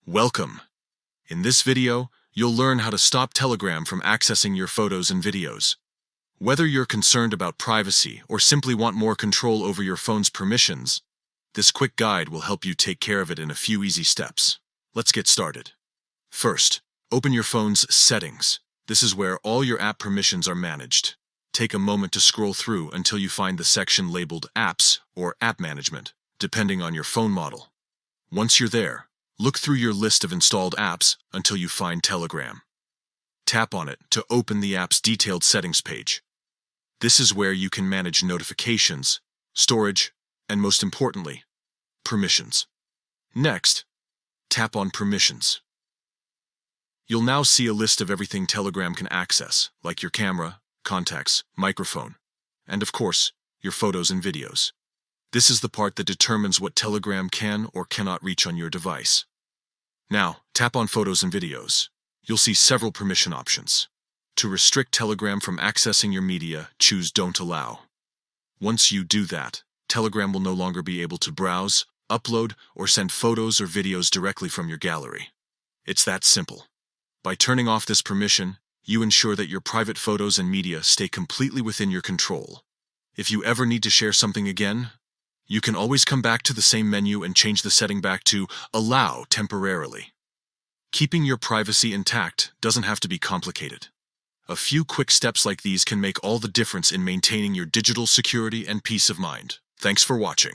Welcome! In this video, you'll learn how to stop Telegram from accessing your photos and videos. Whether you're concerned about privacy or simply want more control over your phone's permissions, this quick guide will help you take care of it in a few easy steps. Let's get started. First, open your phone's settings. This is where all your app permissions are managed. Take a moment to scroll through until you find the section labeled Apps or App Management, depending on your phone model. Once you're there, look through your list of installed apps until you find Telegram. Tap on it to open the app's detailed settings page. This is where you can manage notifications, storage, and most importantly, permissions. Next, tap on Permissions. You'll now see a list of everything Telegram can access, like your camera, contacts, microphone, and of course, your photos and videos. This is the part that determines what Telegram can or cannot reach on your device. Now, tap on Photos and Videos. You'll see several permission options. To restrict Telegram from accessing your media, choose Don't Allow. Once you do that, Telegram will no longer be able to browse, upload, or send photos or videos directly from your gallery. It's that simple. By turning off this permission, you ensure that your private photos and media stay completely within your control. If you ever need to share something again, you can always come back to the same menu and change the setting back to Allow temporarily. Keeping your privacy intact doesn't have to be complicated. A few quick steps like these can make all the difference in maintaining your digital security and peace of mind. Thanks for watching.